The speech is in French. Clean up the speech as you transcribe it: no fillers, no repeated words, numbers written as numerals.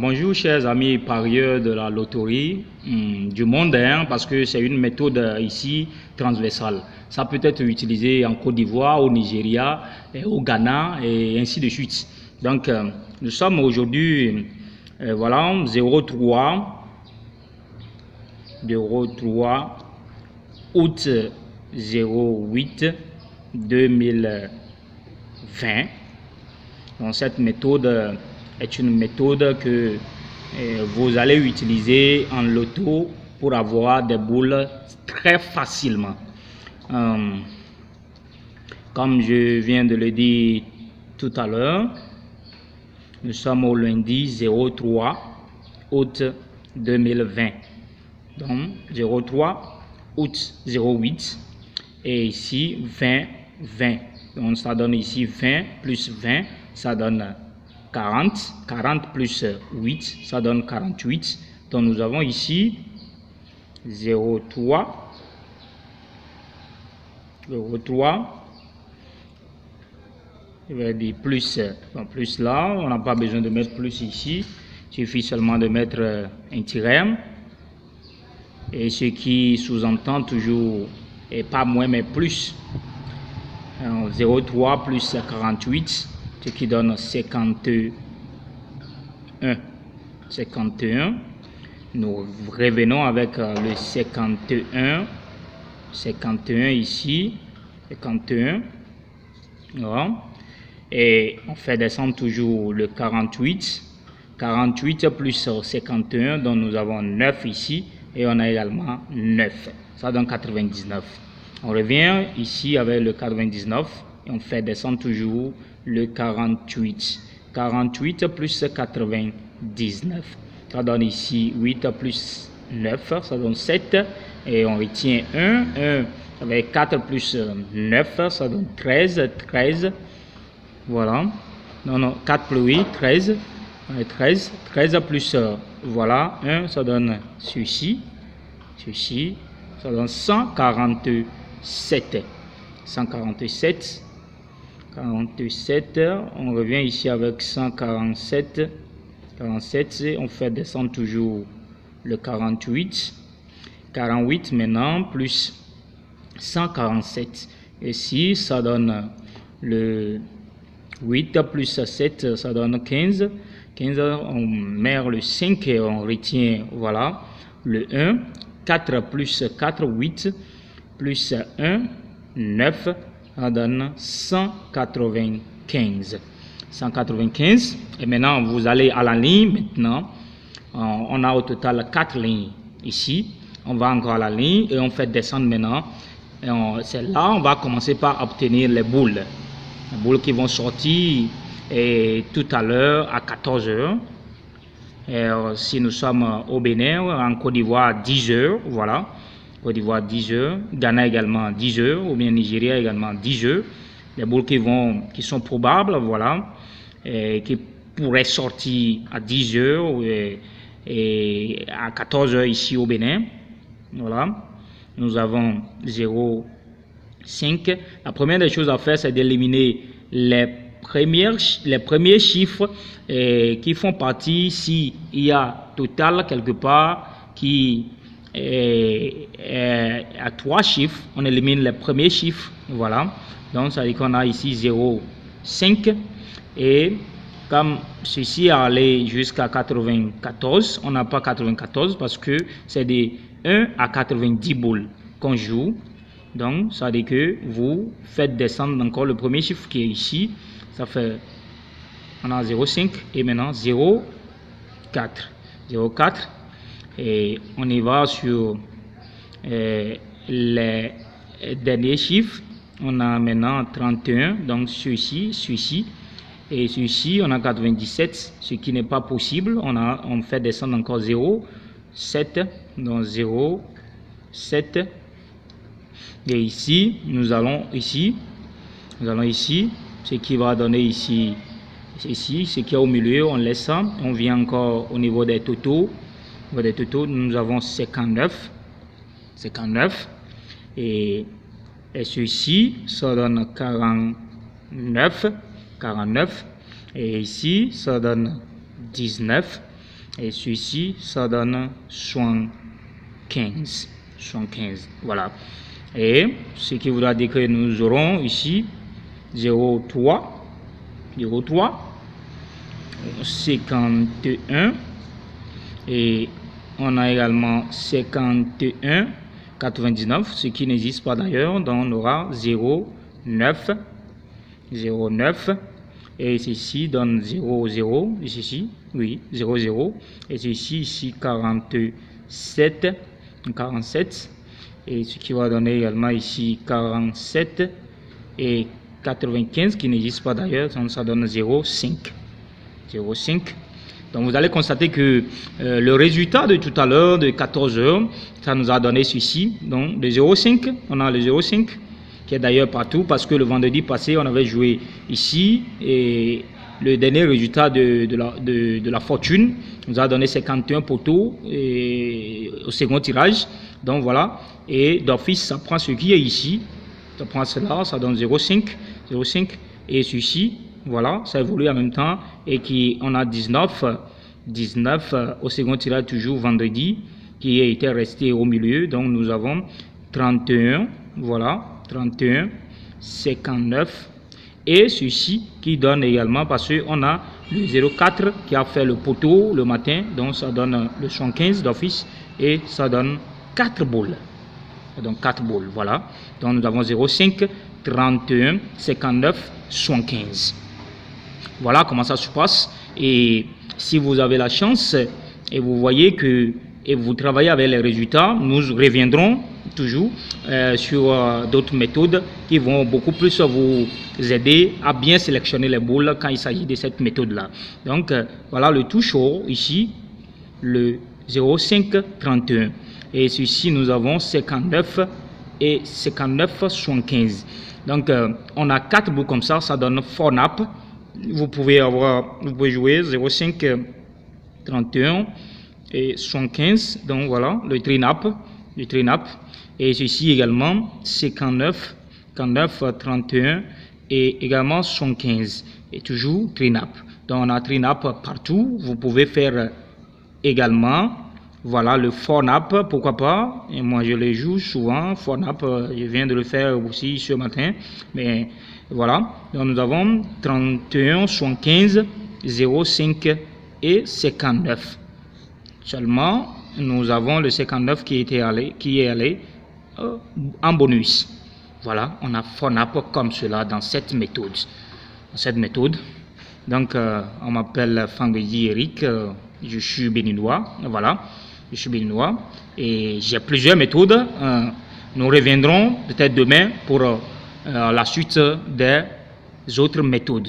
Bonjour chers amis parieurs de la loterie du monde, parce que c'est une méthode ici transversale. Ça peut être utilisé en Côte d'Ivoire, au Nigeria, au Ghana et ainsi de suite. Donc nous sommes aujourd'hui, voilà, 03 août 08 2020. Donc cette méthode est une méthode que vous allez utiliser en loto pour avoir des boules très facilement. Comme je viens de le dire tout à l'heure, nous sommes au lundi 03 août 2020. Donc 03 août 08 et ici 20. Donc ça donne ici 20 plus 20, ça donne 40. 40 plus 8, ça donne 48. Donc nous avons ici 03. Je vais dire plus. Donc plus là, on n'a pas besoin de mettre plus ici. Il suffit seulement de mettre un tiret. Et ce qui sous-entend toujours, et pas moins mais plus. 03 plus 48, ce qui donne 51. Nous revenons avec le 51. 51 ici. 51. Voilà. Et on fait descendre toujours le 48. 48 plus 51, donc nous avons 9 ici. Et on a également 9. Ça donne 99. On revient ici avec le 99 et on fait descendre toujours le 48. 48 plus 99. Ça donne ici 8 plus 9, ça donne 7. Et on retient 1. 1 avec 4 plus 9, ça donne 13. 13. Voilà. Non, 4 plus 8, 13. 13. 13 plus, voilà, 1, ça donne ceci. Ça donne 147. 147. 47. On revient ici avec 147. 47. On fait descendre toujours le 48. 48 maintenant plus 147. Ici, ça donne le 8 plus 7, ça donne 15. 15, on met le 5 et on retient, voilà, le 1. 4 plus 4, 8, plus 1, 9, ça donne 195. 195. Et maintenant, vous allez à la ligne. Maintenant, on a au total 4 lignes ici. On va encore à la ligne et on fait descendre maintenant. C'est là on va commencer par obtenir les boules. Les boules qui vont sortir et tout à l'heure à 14 h. Si nous sommes au Bénin, en Côte d'Ivoire 10 h, voilà. Côte d'Ivoire 10 h, Ghana également 10 h, ou bien Nigeria également 10 h. Les boules qui sont probables, voilà, et qui pourraient sortir à 10 h et à 14 h ici au Bénin. Voilà. Nous avons 0,5. La première des choses à faire, c'est d'éliminer les premiers chiffres qui font partie, s'il y a total quelque part qui est à 3 chiffres, on élimine les premiers chiffres, voilà. Donc ça veut dire qu'on a ici 0,5 et comme ceci est allé jusqu'à 94, on n'a pas 94 parce que c'est de 1 à 90 boules qu'on joue. Donc ça veut dire que vous faites descendre encore le premier chiffre qui est ici. Ça fait, on a 0,5 et maintenant 0,4. 0,4 et on y va sur les derniers chiffres. On a maintenant 31, donc ceci et ceci on a 97, ce qui n'est pas possible. On fait descendre encore 0,7, donc 0,7 et ici nous allons ici, ce qui va donner ici, ce qui est au milieu, on laisse ça. On vient encore au niveau des totaux. Nous avons 59 et ceci, ça donne 49 et ici, ça donne 19 Et ceci, ça donne 75. 75, voilà. Et ce qui voudra dire que nous aurons ici 0,3, 51, et on a également 51, 99, ce qui n'existe pas d'ailleurs, donc on aura 0,9, 0,9, et ceci donne 0,0, ici, oui, 0,0, et ceci ici 47, 47, et ce qui va donner également ici 47 et 95 qui n'existe pas d'ailleurs, donc ça donne 0,5. 0,5. Donc vous allez constater que le résultat de tout à l'heure de 14 heures, ça nous a donné ceci. Donc de 0,5, on a le 0,5 qui est d'ailleurs partout parce que le vendredi passé on avait joué ici et le dernier résultat de la fortune nous a donné 51 poteaux au second tirage. Donc voilà, et d'office ça prend ce qui est ici, ça prend cela, ça donne 0,5, et ceci, voilà, ça évolue en même temps, et on a 19 au second tirage toujours vendredi, qui était resté au milieu, donc nous avons 31, voilà, 31, 59, et ceci qui donne également, parce qu'on a le 0,4 qui a fait le poteau le matin, donc ça donne le 75 d'office, et ça donne 4 boules. Donc 4 boules, voilà. Donc nous avons 0,5, 31, 59, 75. Voilà comment ça se passe. Et si vous avez la chance et vous voyez que et vous travaillez avec les résultats, nous reviendrons toujours sur d'autres méthodes qui vont beaucoup plus vous aider à bien sélectionner les boules quand il s'agit de cette méthode-là. Donc voilà le tout chaud ici, le 0,5, 31. Et ceci, nous avons 59 et 59, 75. Donc, on a 4 bouts comme ça donne 4 nappes. Vous pouvez jouer 0,5, 31 et 75. Donc, voilà, le trinap. Et ceci également, 59, 31 et également 75. Et toujours trinap. Donc, on a trinap partout. Vous pouvez faire également, voilà, le fornap, pourquoi pas, et moi je le joue souvent, fornap, je viens de le faire aussi ce matin, mais voilà, donc nous avons 31, 75, 0,5 et 59. Seulement, nous avons le 59 qui est allé en bonus. Voilà, on a fornap comme cela dans cette méthode. Donc, on m'appelle Fangezi Eric, je suis béninois, voilà, je suis béninois et j'ai plusieurs méthodes. Nous reviendrons peut-être demain pour la suite des autres méthodes.